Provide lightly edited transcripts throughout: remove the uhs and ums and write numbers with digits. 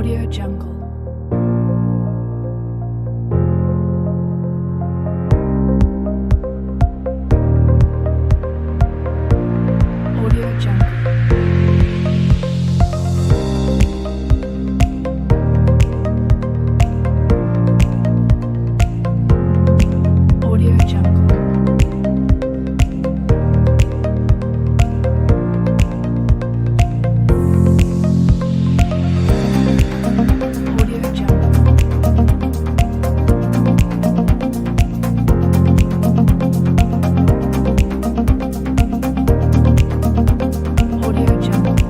Audio Jungle. Audio Jungle. Audio Jungle. Audio Jungle. Audio Jungle. Audio Jungle.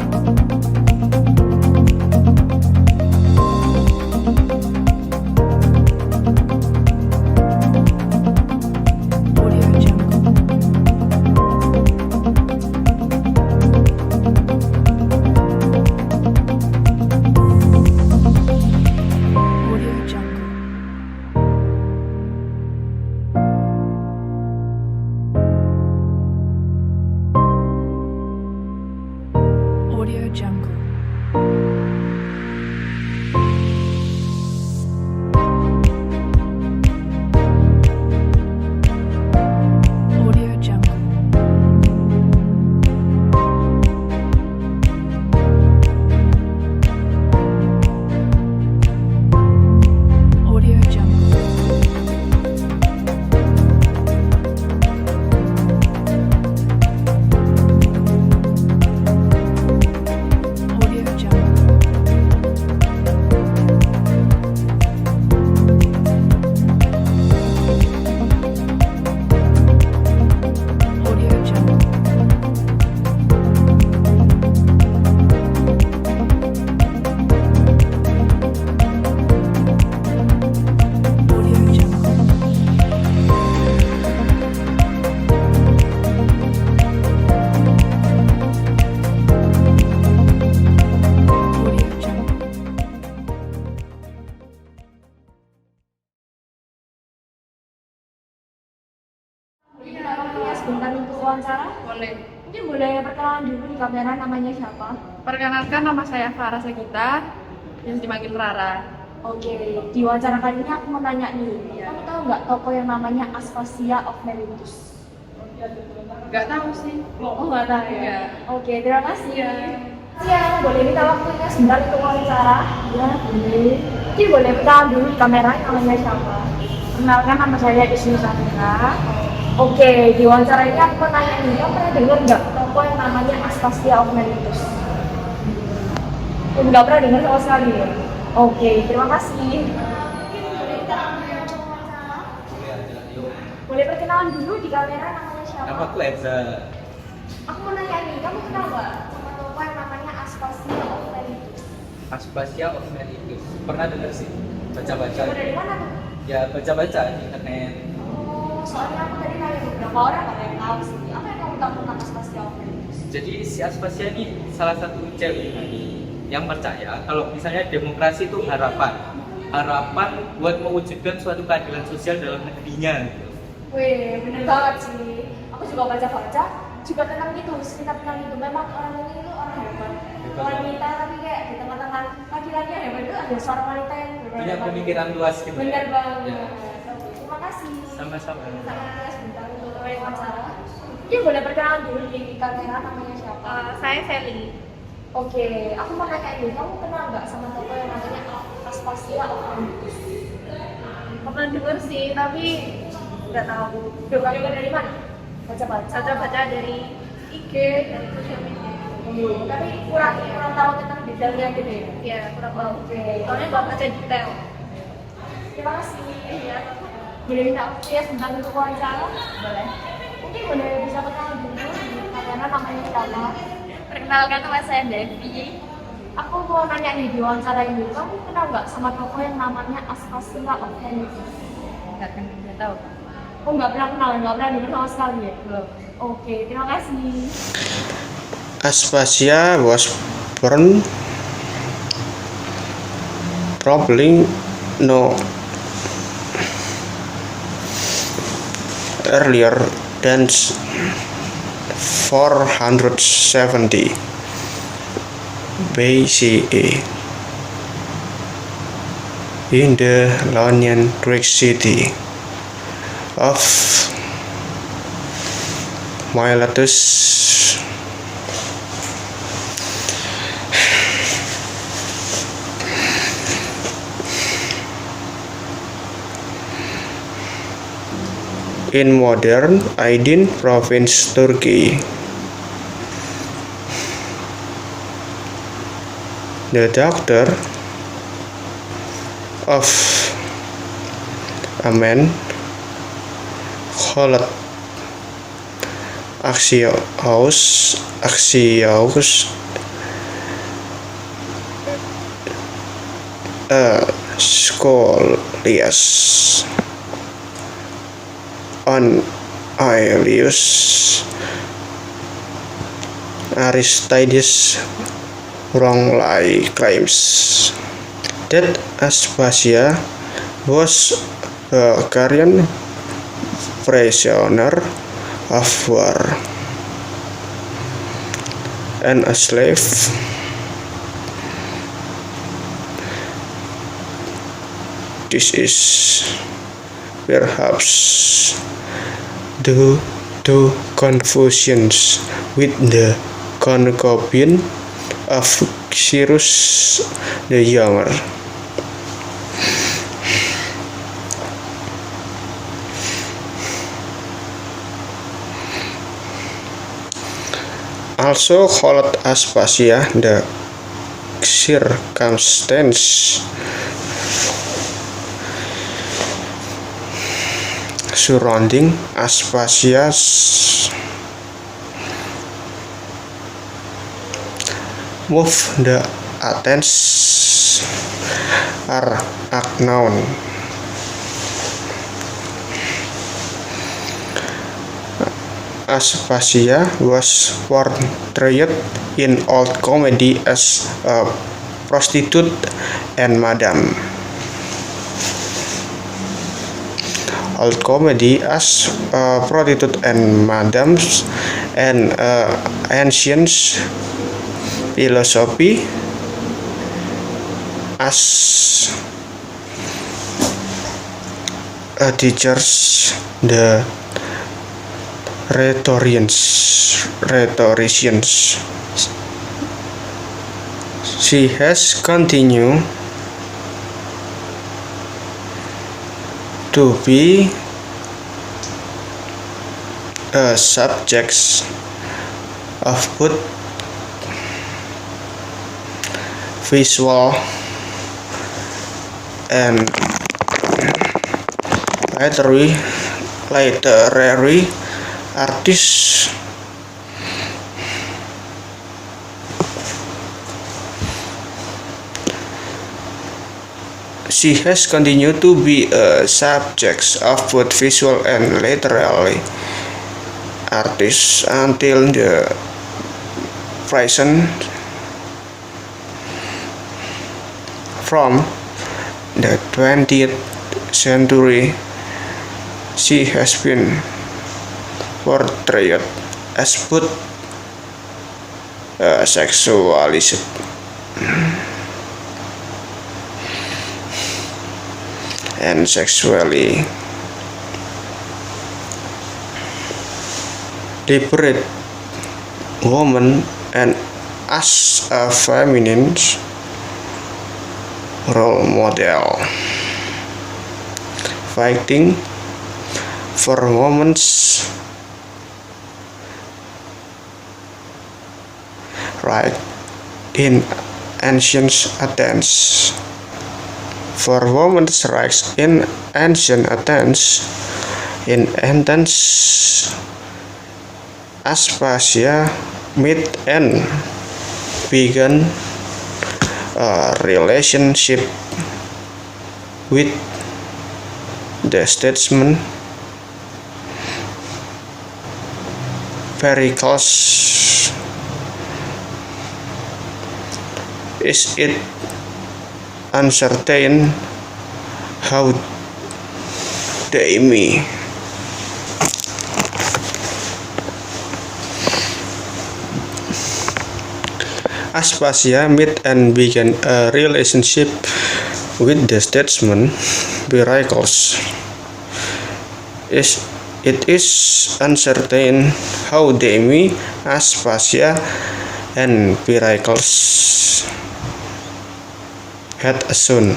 Audio Jungle. Audio Jungle. Audio Jungle. Audio Jungle. Audio Jungle. Audio Jungle. Audio Jungle. Audio Jungle. Kita waktunya sebentar untuk wawancara. Boleh. Mungkin boleh perkenalan dulu di kamera, namanya siapa? Perkenalkan, nama saya Farah Sagita, yang dipanggil Rara. Oke, di wawancara kali ini aku mau tanya nih, kamu tahu nggak toko yang namanya Aspiasia of Miletus? Gak tahu sih. Oh nggak tahu ya? Iya. Oke, terima kasih. Iya. Iya, kamu boleh minta waktunya sebentar untuk wawancara? Ya, boleh. Mungkin boleh perkenalan dulu di kamera, namanya siapa? Kenalkan, nama saya Ilmu Samira. Oke, di wawancara ini aku mau tanya nih, kamu pernah dengar nggak toko yang namanya Aspiasia of Miletus? Nggak pernah dengar sama sekali ya? Oke, terima kasih. Boleh perkenalan dulu di kamera, namanya siapa? Nama aku Eza. Aku mau nanya nih, kamu kenal nggak sama toko yang namanya Aspiasia of Miletus? Aspiasia of Miletus. Pernah dengar sih? Baca-baca. Kamu dari mana tuh? Ya baca-baca di internet. Oh, soalnya aku tadi nanya beberapa orang nggak ada yang tahu sih. Apa yang kamu tahu tentang Aspiasia of Miletus? Jadi si Aspiasia ini salah satu cewek yang percaya kalau misalnya demokrasi itu harapan. Harapan buat mewujudkan suatu keadilan sosial dalam negerinya. Gitu. Wih, bener banget sih. Aku juga baca-baca juga tentang itu, sekitar tentang itu. Memang orang ini itu orang hebat. Wanita tapi kayak di tengah-tengah laki-laki yang hebat itu ada seorang wanita yang Punya pemikiran luas gitu. Bener banget. Ya. Terima kasih. Sama-sama. Sama sebentar untuk wawancara. Dia boleh perkenalan dulu di kamera, namanya siapa? Saya Feli. Oke, aku mau nanya nih, kamu kenal nggak sama toko yang namanya Aspiasia of Miletus? Pernah denger sih, tapi nggak tahu. Duh, kamu dari mana? Baca-baca. Baca-baca dari IG, dari sosial media. Tapi kurang tahu tentang detailnya gitu ya? Ya, kurang tahu. Oke. Soalnya nggak baca detail. Terima kasih. Ya. Boleh minta waktu ya sebentar untuk wawancara? Boleh. Mungkin boleh bisa perkenalan dulu karena namanya siapa? Perkenalkan, nama saya Devi. Aku mau nanya nih di wawancara ini, kamu kenal nggak sama toko yang namanya Aspiasia of Miletus? Nggak tahu. Oh nggak pernah kenal, nggak pernah dengar sama sekali ya? Belum. Oke, terima kasih. Aspiasia was born probably no earlier than 470 BCE. in the Ionian Greek city of Miletus. In modern Aydin province, Turkey. The doctor of a man called Axios Scholias on Aelius Aristides wrongly claims that Aspiasia was a Carian prisoner of war and a slave. This is perhaps due to confusions with the concubine of Cyrus the Younger. Also called Aspiasia, the circumstance surrounding Aspiasia's move the Athens are unknown. Aspiasia was portrayed in old comedy as a prostitute and madam. Old comedy as a prostitute and madams and ancient philosophy as a teachers, the rhetoricians. She has continued to be a subject of both visual and literary artists. She has continued to be a subject of both visual and literary artists until the present. From the 20th century, she has been portrayed as both sexualized and sexually liberate woman and as a feminine role model, fighting for women's right in ancient Athens. For women's rights in ancient Athens, Aspiasia met and began a relationship with the statesman Pericles. Is it uncertain how they may Aspiasia met and began a relationship with the statement Pericles. It is uncertain how Demi, Aspiasia, and Pericles had a son.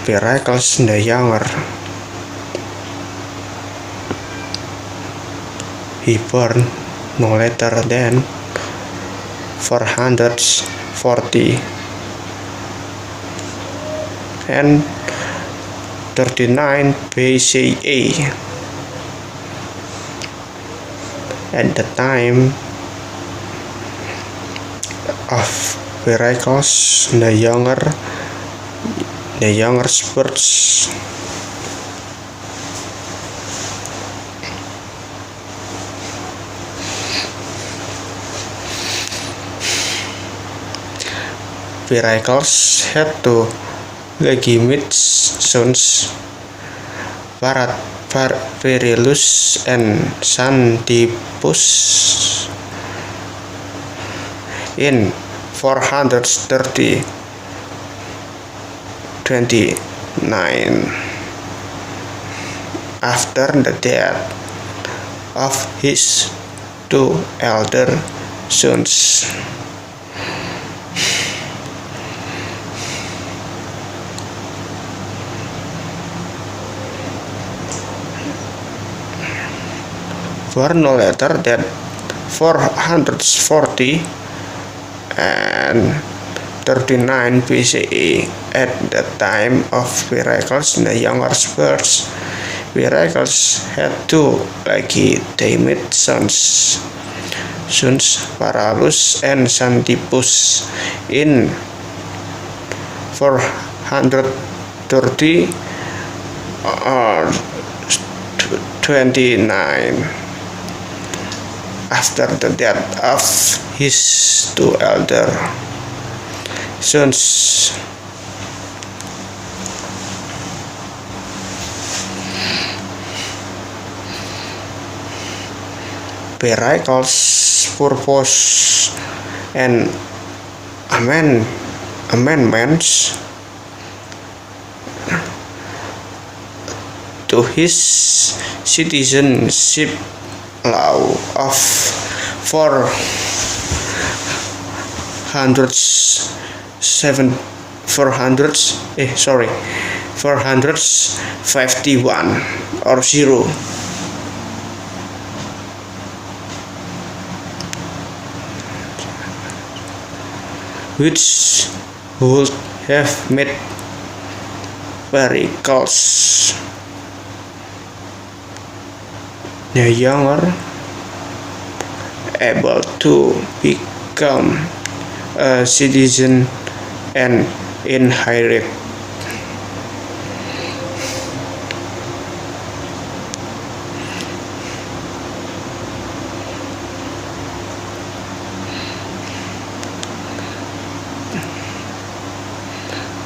Pericles the Younger. He born no later than 440 and 39 BCE. At the time of Pericles the Younger's birth, Pericles had two legitimate sons, Perillus and Xanthipus. In 429, after the death of his two elder sons, born no later than 440 and 39 BCE. At the time of Pericles the Younger's birth, Pericles had two legitimate sons, Perillus and Xanthipus. In 430 or 29, after the death of his two elder sons, Pericles proposed an amendments to his citizenship law of 451 or 0, which would have made Pericles the Younger able to become a citizen and inherit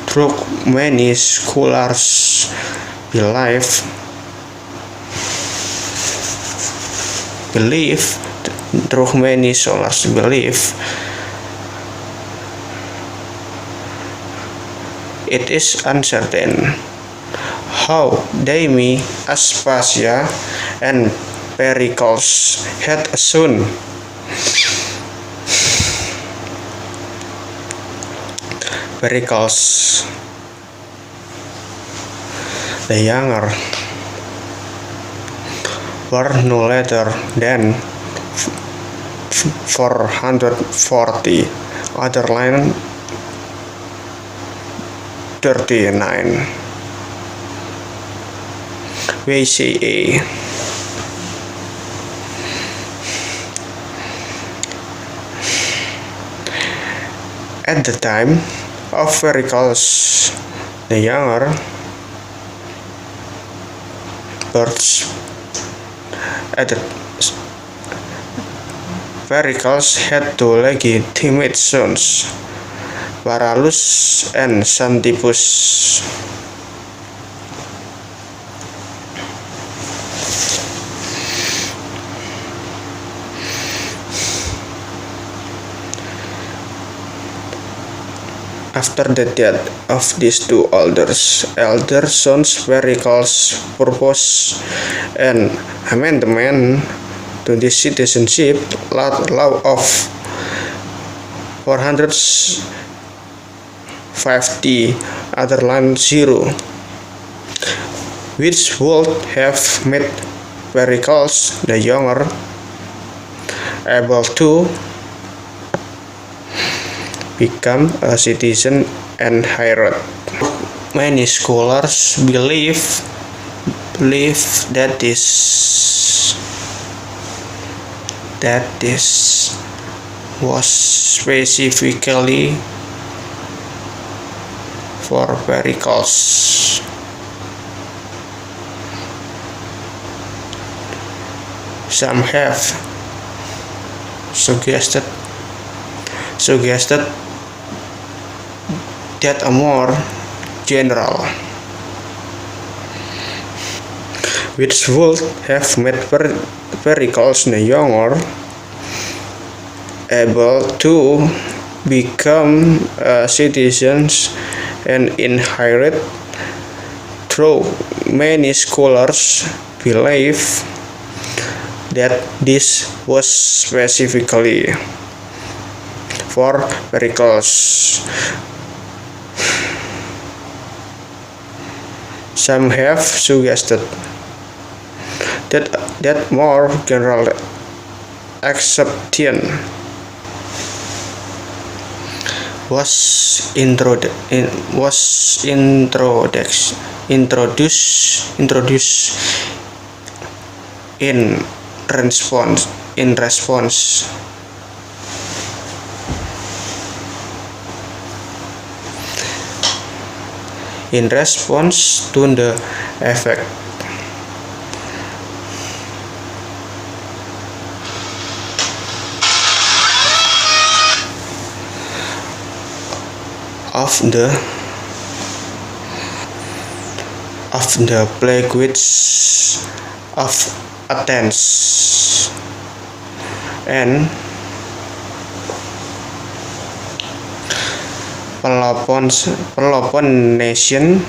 through many scholars believe it is uncertain how Demi, Aspiasia, and Pericles had a son. Pericles the Younger, born no later than 440 underline 39 BCE. At the time of Pericles the Younger birth, Pericles had two legitimate sons, Perillus and Xanthipus. After the death of these two elder sons, Pericles proposed an amendment to the citizenship law of 450 underline 0, which would have made Pericles the younger able to become a citizen and hire. Many scholars believe that this was specifically for Pericles. Some have suggested that a more general, which would have made Pericles the younger able to become citizens and inherit. Though many scholars believe that this was specifically for Pericles. Some have suggested that more general acceptance was introduced in response to the effect of the plagues of Athens and Peloponnesian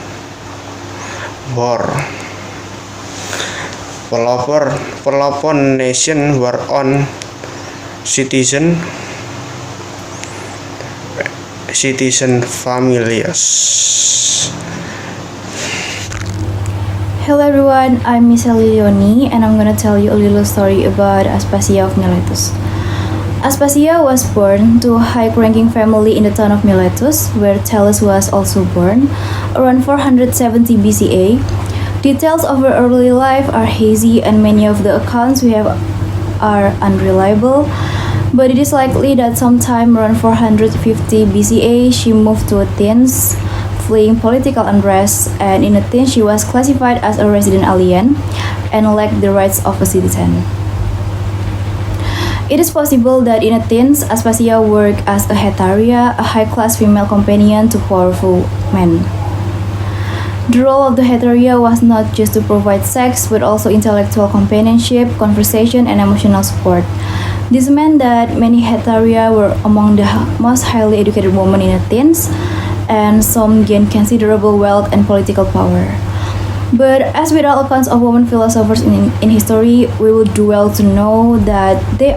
War. Peloponnesian War on citizen families. Hello everyone, I'm Miss Lilioni and I'm gonna tell you a little story about Aspiasia of Miletus. Aspiasia was born to a high-ranking family in the town of Miletus, where Thales was also born, around 470 BCA. Details of her early life are hazy and many of the accounts we have are unreliable, but it is likely that sometime around 450 BCA she moved to Athens, fleeing political unrest, and in Athens she was classified as a resident alien and lacked the rights of a citizen. It is possible that in Athens, Aspiasia worked as a hetaria, a high-class female companion to powerful men. The role of the hetaria was not just to provide sex, but also intellectual companionship, conversation, and emotional support. This meant that many hetaria were among the most highly educated women in Athens, and some gained considerable wealth and political power. But as with all accounts of women philosophers in history, we would do well to know that they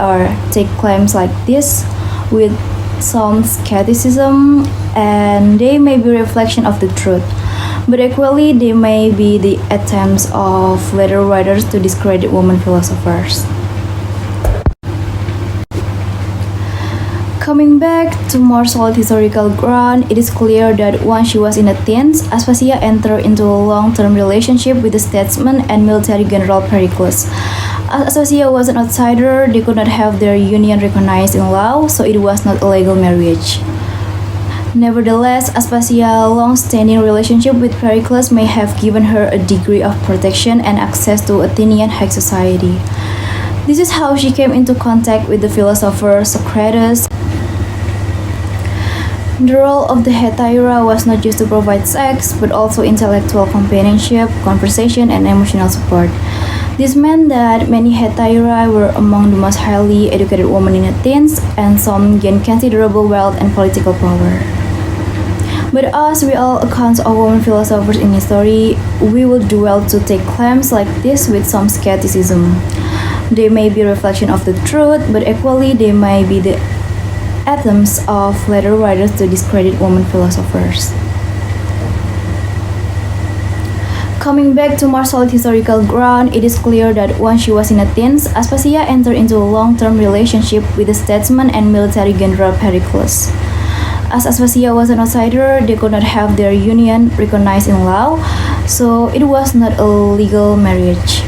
take claims like this with some skepticism, and they may be a reflection of the truth. But equally, they may be the attempts of later writers to discredit women philosophers. Coming back to more solid historical ground, it is clear that once she was in Athens, Aspiasia entered into a long-term relationship with the statesman and military general Pericles. As Aspiasia was an outsider, they could not have their union recognized in law, so it was not a legal marriage. Nevertheless, Aspasia's long-standing relationship with Pericles may have given her a degree of protection and access to Athenian high society. This is how she came into contact with the philosopher Socrates. The role of the hetaira was not just to provide sex, but also intellectual companionship, conversation, and emotional support. This meant that many hetaira were among the most highly educated women in Athens, and some gained considerable wealth and political power. But as with all accounts of women philosophers in history, we will do well to take claims like this with some skepticism. They may be a reflection of the truth, but equally they may be the attempts of later writers to discredit women philosophers. Coming back to more solid historical ground, it is clear that once she was in her teens, Aspasia entered into a long-term relationship with the statesman and military general Pericles. As Aspasia was an outsider, they could not have their union recognized in law, so it was not a legal marriage.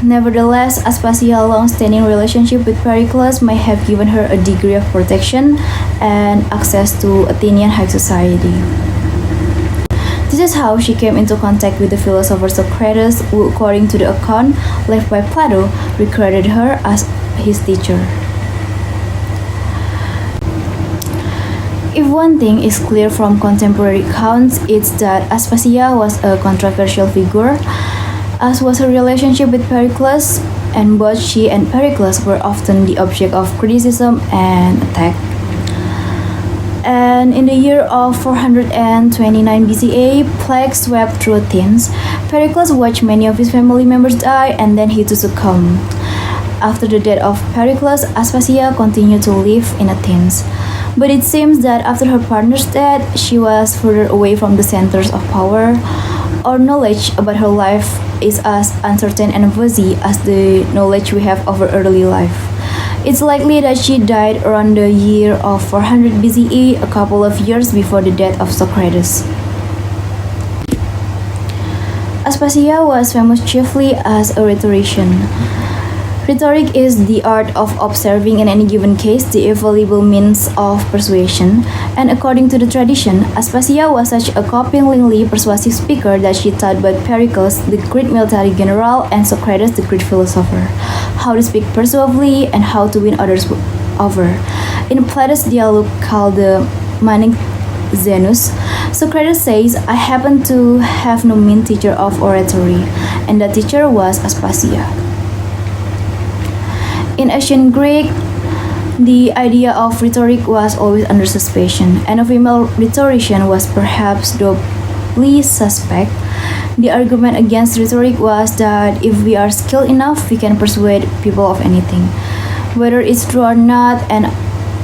Nevertheless, Aspasia's long-standing relationship with Pericles may have given her a degree of protection and access to Athenian high society. This is how she came into contact with the philosopher Socrates, who, according to the account left by Plato, regarded her as his teacher. If one thing is clear from contemporary accounts, it's that Aspasia was a controversial figure, as was her relationship with Pericles, and both she and Pericles were often the object of criticism and attack. And in the year of 429 BCE, plague swept through Athens. Pericles watched many of his family members die, and then he too succumbed. After the death of Pericles, Aspasia continued to live in Athens. But it seems that after her partner's death, she was further away from the centers of power. Our knowledge about her life is as uncertain and fuzzy as the knowledge we have of her early life. It's likely that she died around the year of 400 BCE, a couple of years before the death of Socrates. Aspasia was famous chiefly as a rhetorician. Rhetoric is the art of observing in any given case the available means of persuasion, and according to the tradition, Aspasia was such a compellingly persuasive speaker that she taught both Pericles, the great military general, and Socrates, the great philosopher, how to speak persuasively and how to win others over. In Plato's dialogue called the Manic Zenus, Socrates says, "I happen to have no mean teacher of oratory," and that teacher was Aspasia. In ancient Greek, the idea of rhetoric was always under suspicion, and a female rhetorician was perhaps doubly suspect. The argument against rhetoric was that if we are skilled enough, we can persuade people of anything, whether it's true or not, and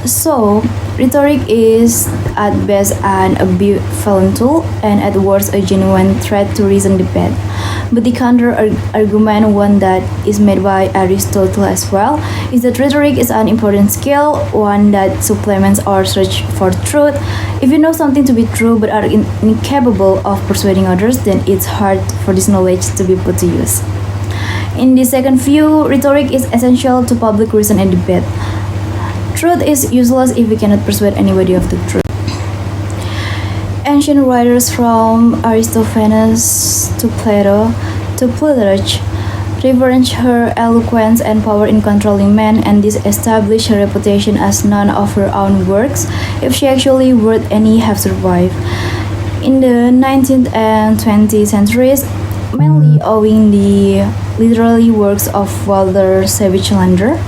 so rhetoric is at best an ambivalent tool, and at worst a genuine threat to reason debate. But the counter-argument, one that is made by Aristotle as well, is that rhetoric is an important skill, one that supplements our search for truth. If you know something to be true but are incapable of persuading others, then it's hard for this knowledge to be put to use. In the second view, rhetoric is essential to public reason and debate. Truth is useless if we cannot persuade anybody of the truth. Ancient writers from Aristophanes to Plato to Plutarch reverenced her eloquence and power in controlling men, and this established her reputation as none of her own works, if she actually wrote any, have survived. In the 19th and 20th centuries, mainly owing the literary works of Walter Savage Landor,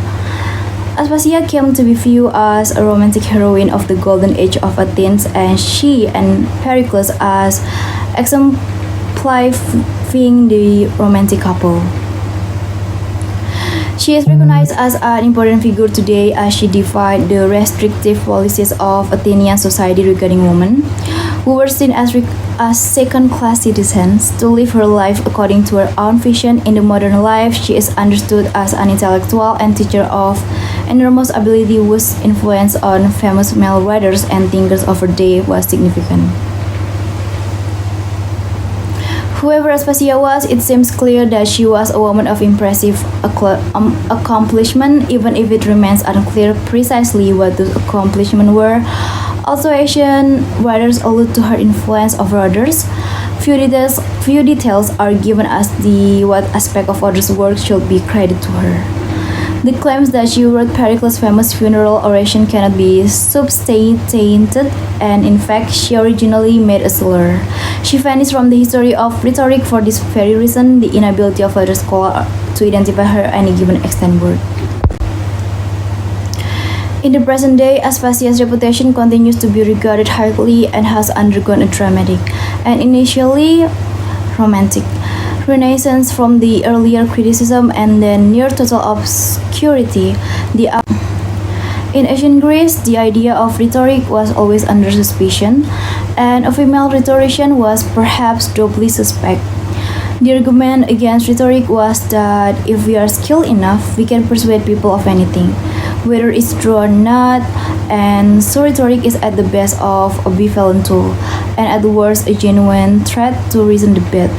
Aspasia came to be viewed as a romantic heroine of the golden age of Athens, and she and Pericles as exemplifying the romantic couple. She is recognized as an important figure today as she defied the restrictive policies of Athenian society regarding women, who were seen as second-class citizens. To live her life according to her own vision in the modern life, she is understood as an intellectual and teacher of enormous ability whose influence on famous male writers and thinkers of her day was significant. Whoever Aspasia was, it seems clear that she was a woman of impressive accomplishment, even if it remains unclear precisely what those accomplishments were. Also, Asian writers allude to her influence over others. Few details are given as the what aspect of others' work should be credited to her. The claims that she wrote Pericles' famous funeral oration cannot be substantiated, and in fact, she originally made a slur. She vanished from the history of rhetoric for this very reason, the inability of later scholars to identify her any given extant work. In the present day, Aspasia's reputation continues to be regarded highly and has undergone a dramatic and initially romantic renaissance from the earlier criticism and then near total obscurity. In ancient Greece, the idea of rhetoric was always under suspicion, and a female rhetorician was perhaps doubly suspect. The argument against rhetoric was that if we are skilled enough, we can persuade people of anything, whether it's true or not, and so rhetoric is at the best of a bivalent tool, and at the worst a genuine threat to reason debate.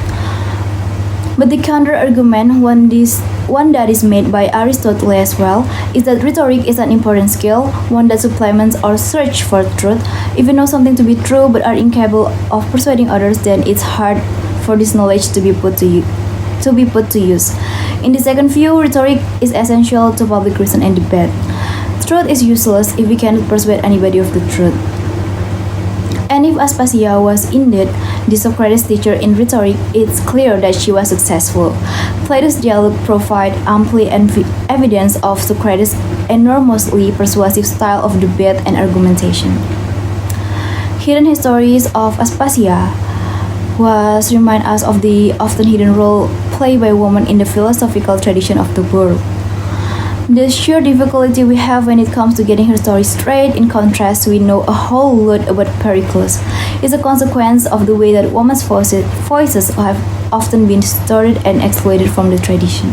But the counter-argument, one that is made by Aristotle as well, is that rhetoric is an important skill, one that supplements our search for truth. If we know something to be true but are incapable of persuading others, then it's hard for this knowledge to be put to use. In the second view, rhetoric is essential to public reason and debate. Truth is useless if we cannot persuade anybody of the truth. And if Aspasia was indeed the Socrates teacher in rhetoric, it's clear that she was successful. Plato's dialogue provide ample evidence of Socrates' enormously persuasive style of debate and argumentation. Hidden histories of Aspasia was remind us of the often hidden role played by women in the philosophical tradition of the world. The sheer difficulty we have when it comes to getting her story straight, in contrast, we know a whole lot about Pericles, is a consequence of the way that women's voices have often been distorted and exploited from the tradition.